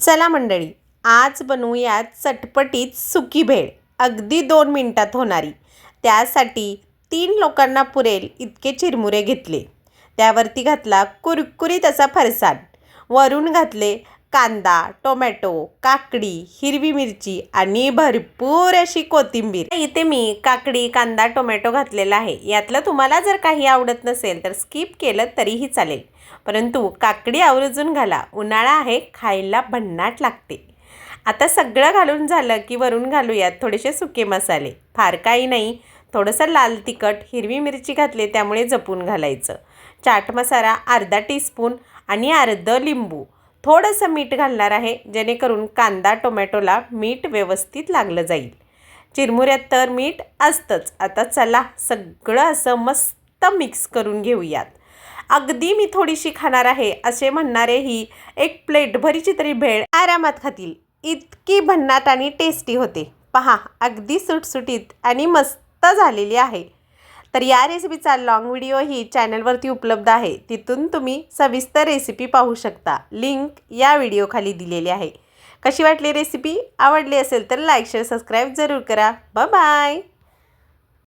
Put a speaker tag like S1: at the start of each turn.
S1: चला मंडळी, आज बनवूयात चटपटीत सुकी भेळ, अगदी 2 मिनिटात होणारी। त्यासाठी 3 लोकांना पुरेल इतके चिरमुरे घेतले, त्यावरती घातला कुरकुरीत असा फरसाण, वरून घातले कांदा, टोमॅटो, काकडी, हिरवी मिरची आणि भरपूर अशी कोथिंबीर। इथे मी काकडी, कांदा, टोमॅटो घातलेला आहे। यातलं तुम्हाला जर काही आवडत नसेल तर स्किप केलं तरीही चालेल, परंतु काकडी आवर्जून घाला, उन्हाळा आहे, खायला भन्नाट लागते। आता सगळं घालून झालं की वरून घालूयात थोडेसे सुके मसाले, फार काही नाही, थोडंसं लाल तिखट, हिरवी मिरची घातले त्यामुळे जपून घालायचं, चाट मसाला अर्धा टीस्पून आणि अर्ध लिंबू, थोडंसं मीठ घालणार आहे जेणेकरून कांदा टोमॅटोला मीठ व्यवस्थित लागलं जाईल। चिरमुऱ्यात तर मीठ असतंच। आता चला सगळं असं मस्त मिक्स करून घेऊयात। अगदी मी थोडीशी खाणार आहे असे म्हणणारेही एक प्लेटभरीची तरी भेळ आरामात खातील, इतकी भन्नाट आणि टेस्टी होते। पहा, अगदी सुटसुटीत आणि मस्त झालेली आहे। तर या रेसिपीचा लॉंग व्हिडिओही चॅनलवरती उपलब्ध आहे, तिथून तुम्ही सविस्तर रेसिपी पाहू शकता, लिंक या व्हिडिओ खाली दिलेली आहे। कशी वाटली रेसिपी? आवडली असेल तर लाईक शेअर सबस्क्राईब जरूर करा। Bye bye.